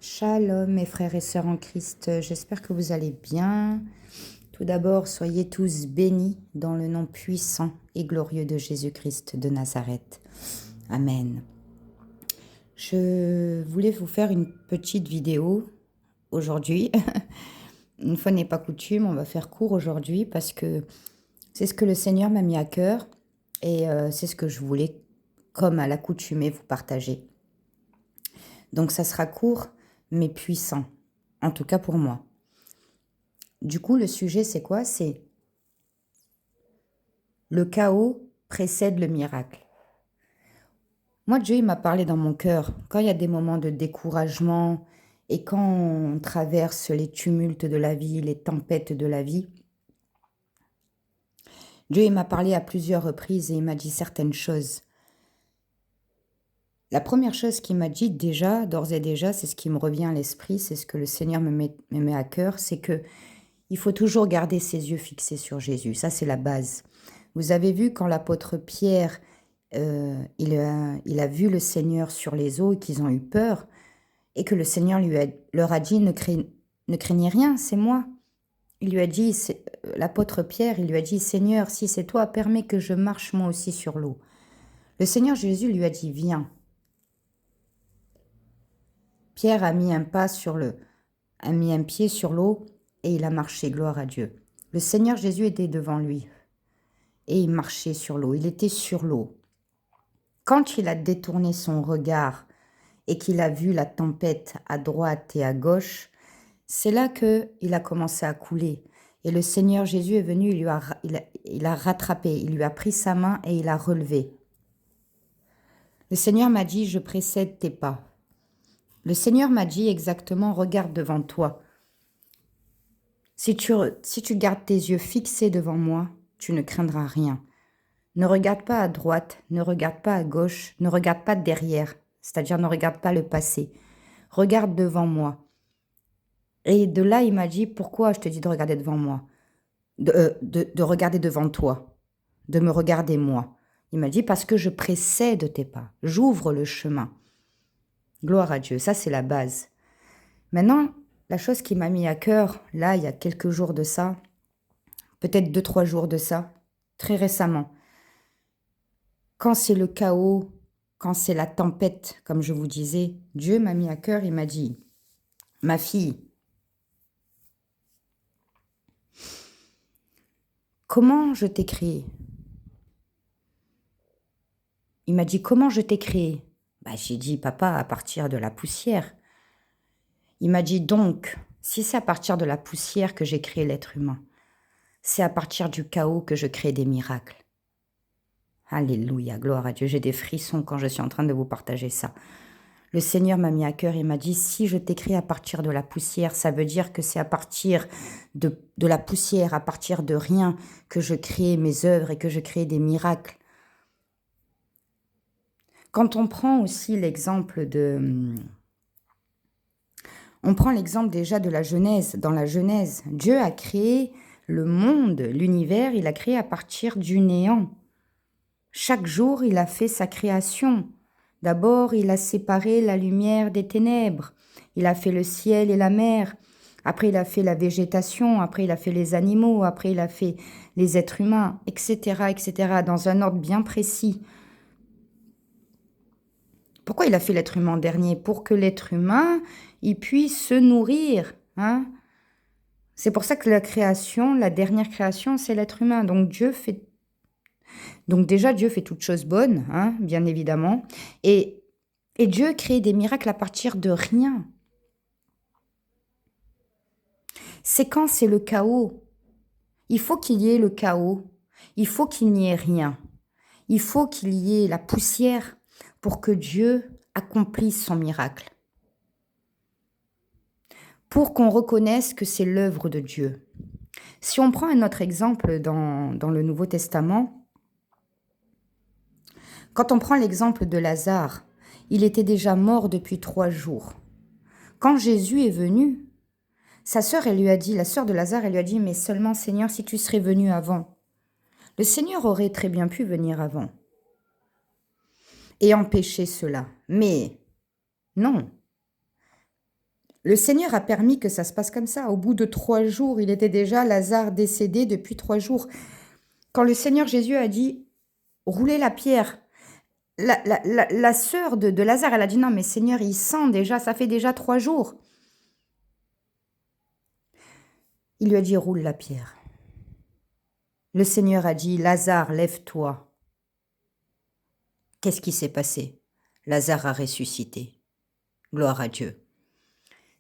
Shalom mes frères et sœurs en Christ, j'espère que vous allez bien. Tout d'abord, soyez tous bénis dans le nom puissant et glorieux de Jésus-Christ de Nazareth. Amen. Je voulais vous faire une petite vidéo aujourd'hui. Une fois n'est pas coutume, on va faire court aujourd'hui parce que c'est ce que le Seigneur m'a mis à cœur et c'est ce que je voulais, comme à l'accoutumée, vous partager. Donc ça sera court mais puissant, en tout cas pour moi. Du coup, le sujet, c'est quoi? C'est le chaos précède le miracle. Moi, Dieu, il m'a parlé dans mon cœur. Quand il y a des moments de découragement et quand on traverse les tumultes de la vie, les tempêtes de la vie, Dieu, il m'a parlé à plusieurs reprises et il m'a dit certaines choses. La première chose qu'il m'a dit déjà, d'ores et déjà, c'est ce qui me revient à l'esprit, c'est ce que le Seigneur me met à cœur, c'est que il faut toujours garder ses yeux fixés sur Jésus. Ça, c'est la base. Vous avez vu quand l'apôtre Pierre, il a vu le Seigneur sur les eaux et qu'ils ont eu peur et que le Seigneur leur a dit ne craignez rien, c'est moi. Il lui a dit, l'apôtre Pierre, il lui a dit, Seigneur, si c'est toi, permets que je marche moi aussi sur l'eau. Le Seigneur Jésus lui a dit, viens. Pierre a mis un pied sur l'eau et il a marché, gloire à Dieu. Le Seigneur Jésus était devant lui et il marchait sur l'eau, il était sur l'eau. Quand il a détourné son regard et qu'il a vu la tempête à droite et à gauche, c'est là qu'il a commencé à couler. Et le Seigneur Jésus est venu, il a rattrapé, il lui a pris sa main et il a relevé. Le Seigneur m'a dit, je précède tes pas. Le Seigneur m'a dit exactement, regarde devant toi. Si tu gardes tes yeux fixés devant moi, tu ne craindras rien. Ne regarde pas à droite, ne regarde pas à gauche, ne regarde pas derrière, c'est-à-dire ne regarde pas le passé. Regarde devant moi. Et de là, il m'a dit, pourquoi je te dis de regarder devant moi, de regarder devant toi, de me regarder moi. Il m'a dit, parce que je précède tes pas, j'ouvre le chemin. Gloire à Dieu, ça c'est la base. Maintenant, la chose qui m'a mis à cœur, là, il y a quelques jours de ça, peut-être 2-3 jours de ça, très récemment, quand c'est le chaos, quand c'est la tempête, comme je vous disais, Dieu m'a mis à cœur, il m'a dit, ma fille, comment je t'ai créé? Il m'a dit, comment je t'ai créé? J'ai dit, papa, à partir de la poussière. Il m'a dit, donc, si c'est à partir de la poussière que j'ai créé l'être humain, c'est à partir du chaos que je crée des miracles. Alléluia, gloire à Dieu, j'ai des frissons quand je suis en train de vous partager ça. Le Seigneur m'a mis à cœur et m'a dit, si je t'ai créé à partir de la poussière, ça veut dire que c'est à partir de la poussière, à partir de rien, que je crée mes œuvres et que je crée des miracles. Quand on prend aussi l'exemple on prend l'exemple déjà de la Genèse. Dans la Genèse, Dieu a créé le monde, l'univers, il a créé à partir du néant. Chaque jour, il a fait sa création. D'abord, il a séparé la lumière des ténèbres. Il a fait le ciel et la mer. Après, il a fait la végétation. Après, il a fait les animaux. Après, il a fait les êtres humains, etc., etc., dans un ordre bien précis. Pourquoi il a fait l'être humain en dernier? Pour que l'être humain, il puisse se nourrir. Hein? C'est pour ça que la création, la dernière création, c'est l'être humain. Donc déjà, Dieu fait toutes choses bonnes, hein, bien évidemment. Et Dieu crée des miracles à partir de rien. C'est quand c'est le chaos. Il faut qu'il y ait le chaos. Il faut qu'il n'y ait rien. Il faut qu'il y ait la poussière pour que Dieu accomplisse son miracle. Pour qu'on reconnaisse que c'est l'œuvre de Dieu. Si on prend un autre exemple dans le Nouveau Testament, quand on prend l'exemple de Lazare, il était déjà mort depuis 3 jours. Quand Jésus est venu, sa sœur, la sœur de Lazare, elle lui a dit, mais seulement Seigneur, si tu serais venu avant. Le Seigneur aurait très bien pu venir avant et empêcher cela. Mais non, Le Seigneur a permis que ça se passe comme ça. Au bout de 3 jours, il était déjà Lazare décédé depuis 3 jours. Quand le Seigneur Jésus a dit, roulez la pierre, la sœur de Lazare, elle a dit, non mais Seigneur, il sent déjà, ça fait déjà 3 jours. Il lui a dit, roule la pierre. Le Seigneur a dit, Lazare, lève-toi. Qu'est-ce qui s'est passé? Lazare a ressuscité. Gloire à Dieu.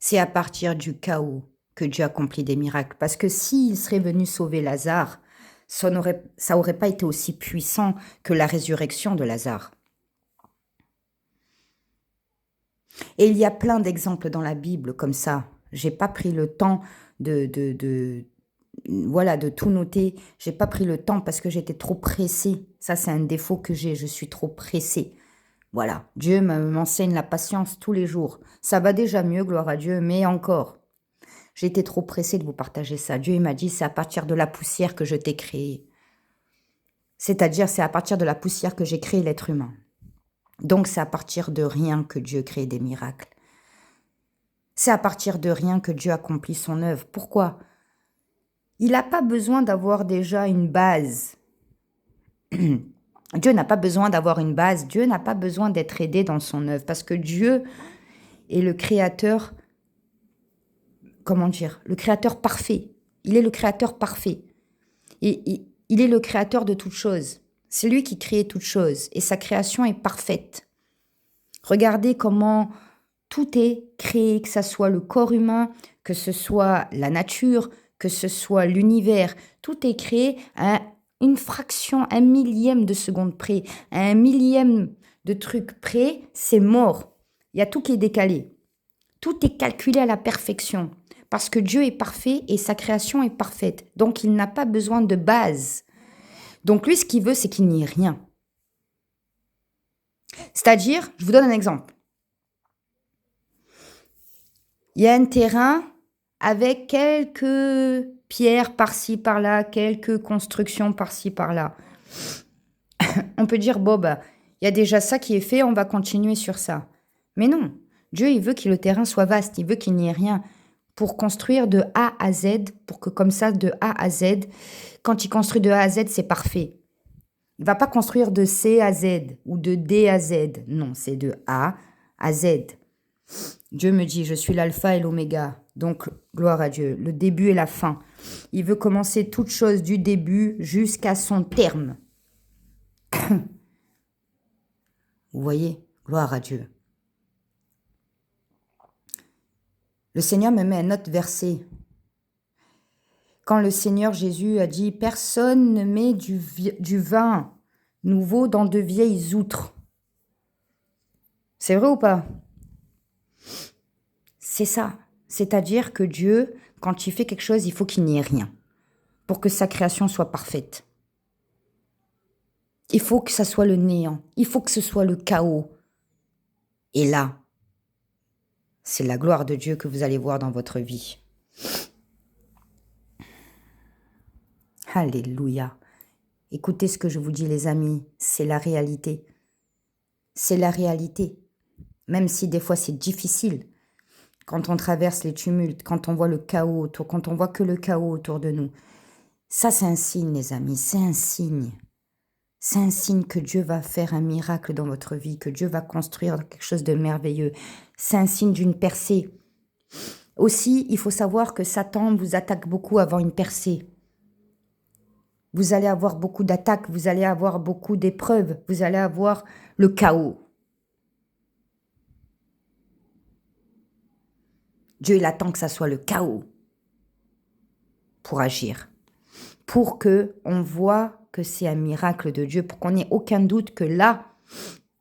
C'est à partir du chaos que Dieu accomplit des miracles. Parce que s'il serait venu sauver Lazare, ça n'aurait pas été aussi puissant que la résurrection de Lazare. Et il y a plein d'exemples dans la Bible comme ça. J'ai pas pris le temps de tout noter. J'ai pas pris le temps parce que j'étais trop pressée. Ça, c'est un défaut que j'ai. Je suis trop pressée. Voilà. Dieu m'enseigne la patience tous les jours. Ça va déjà mieux, gloire à Dieu, mais encore. J'ai été trop pressée de vous partager ça. Dieu il m'a dit, c'est à partir de la poussière que je t'ai créé. C'est-à-dire, c'est à partir de la poussière que j'ai créé l'être humain. Donc, c'est à partir de rien que Dieu crée des miracles. C'est à partir de rien que Dieu accomplit son œuvre. Pourquoi? Il n'a pas besoin d'avoir déjà une base. Dieu n'a pas besoin d'avoir une base. Dieu n'a pas besoin d'être aidé dans son œuvre. Parce que Dieu est le créateur, le créateur parfait. Il est le créateur parfait. Et il est le créateur de toutes choses. C'est lui qui crée toutes choses. Et sa création est parfaite. Regardez comment tout est créé, que ce soit le corps humain, que ce soit la nature, que ce soit l'univers. Tout est créé à une fraction, 1/1000 de seconde près, à 1/1000 de truc près, c'est mort. Il y a tout qui est décalé. Tout est calculé à la perfection. Parce que Dieu est parfait et sa création est parfaite. Donc il n'a pas besoin de base. Donc lui, ce qu'il veut, c'est qu'il n'y ait rien. C'est-à-dire, je vous donne un exemple. Il y a un terrain avec quelques pierres par-ci, par-là, quelques constructions par-ci, par-là. On peut dire, bon, il y a déjà ça qui est fait, on va continuer sur ça. Mais non, Dieu, il veut que le terrain soit vaste, il veut qu'il n'y ait rien pour construire de A à Z, pour que comme ça, de A à Z, quand il construit de A à Z, c'est parfait. Il ne va pas construire de C à Z ou de D à Z. Non, c'est de A à Z. Dieu me dit, je suis l'alpha et l'oméga. Donc, gloire à Dieu, le début et la fin. Il veut commencer toute chose du début jusqu'à son terme. Vous voyez, gloire à Dieu. Le Seigneur me met un autre verset. Quand le Seigneur Jésus a dit, personne ne met du vin nouveau dans de vieilles outres. C'est vrai ou pas? C'est ça. C'est-à-dire que Dieu, quand il fait quelque chose, il faut qu'il n'y ait rien pour que sa création soit parfaite. Il faut que ça soit le néant. Il faut que ce soit le chaos. Et là, c'est la gloire de Dieu que vous allez voir dans votre vie. Alléluia. Écoutez ce que je vous dis, les amis, c'est la réalité. C'est la réalité. Même si des fois c'est difficile, quand on traverse les tumultes, quand on voit le chaos autour, quand on voit que le chaos autour de nous. Ça, c'est un signe, les amis, c'est un signe. C'est un signe que Dieu va faire un miracle dans votre vie, que Dieu va construire quelque chose de merveilleux. C'est un signe d'une percée. Aussi, il faut savoir que Satan vous attaque beaucoup avant une percée. Vous allez avoir beaucoup d'attaques, vous allez avoir beaucoup d'épreuves, vous allez avoir le chaos. Dieu, il attend que ça soit le chaos pour agir, pour que on voit que c'est un miracle de Dieu, pour qu'on n'ait aucun doute que là,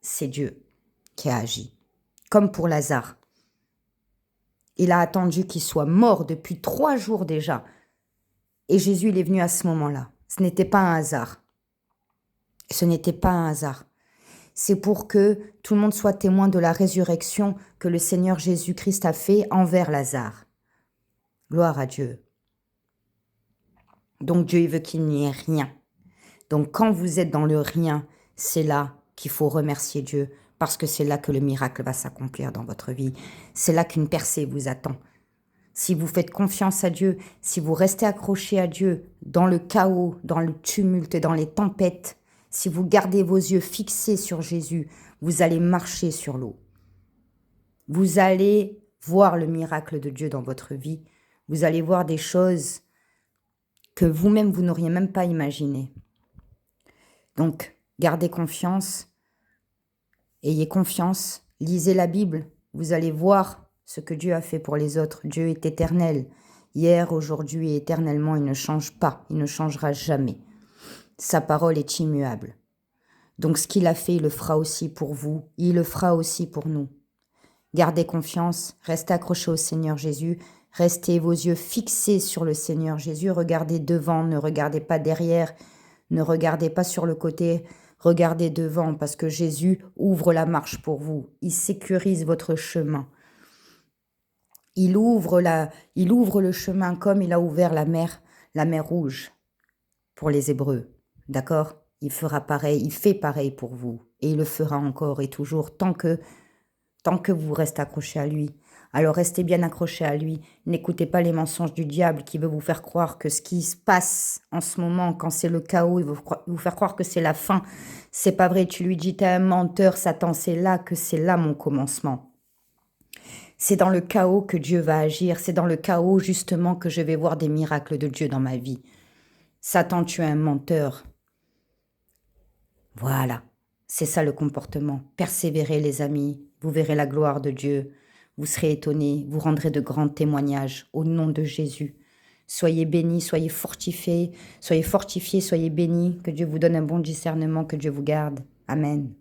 c'est Dieu qui a agi. Comme pour Lazare. Il a attendu qu'il soit mort depuis 3 jours déjà. Et Jésus, il est venu à ce moment-là. Ce n'était pas un hasard. Ce n'était pas un hasard. C'est pour que tout le monde soit témoin de la résurrection que le Seigneur Jésus-Christ a fait envers Lazare. Gloire à Dieu. Donc Dieu, il veut qu'il n'y ait rien. Donc quand vous êtes dans le rien, c'est là qu'il faut remercier Dieu. parce que c'est là que le miracle va s'accomplir dans votre vie. C'est là qu'une percée vous attend. Si vous faites confiance à Dieu, si vous restez accroché à Dieu dans le chaos, dans le tumulte, dans les tempêtes, si vous gardez vos yeux fixés sur Jésus, vous allez marcher sur l'eau. Vous allez voir le miracle de Dieu dans votre vie. Vous allez voir des choses que vous-même, vous n'auriez même pas imaginées. Donc, gardez confiance, ayez confiance, lisez la Bible, vous allez voir ce que Dieu a fait pour les autres. Dieu est éternel. Hier, aujourd'hui et éternellement, il ne change pas, il ne changera jamais. Sa parole est immuable. Donc ce qu'il a fait, il le fera aussi pour vous, il le fera aussi pour nous. Gardez confiance, restez accrochés au Seigneur Jésus, restez vos yeux fixés sur le Seigneur Jésus, regardez devant, ne regardez pas derrière, ne regardez pas sur le côté, regardez devant parce que Jésus ouvre la marche pour vous, il sécurise votre chemin. Il ouvre le chemin comme il a ouvert la mer Rouge pour les Hébreux, d'accord? Il fera pareil, il fait pareil pour vous et il le fera encore et toujours tant que vous restez accrochés à lui. Alors restez bien accrochés à lui. N'écoutez pas les mensonges du diable qui veut vous faire croire que ce qui se passe en ce moment, quand c'est le chaos, il veut vous faire croire que c'est la fin. C'est pas vrai, tu lui dis t'es un menteur, Satan, c'est là mon commencement. C'est dans le chaos que Dieu va agir, c'est dans le chaos justement que je vais voir des miracles de Dieu dans ma vie. Satan, tu es un menteur. Voilà, c'est ça le comportement. Persévérez les amis, vous verrez la gloire de Dieu. Vous serez étonnés, vous rendrez de grands témoignages au nom de Jésus. Soyez bénis, soyez fortifiés, soyez bénis, que Dieu vous donne un bon discernement, que Dieu vous garde. Amen.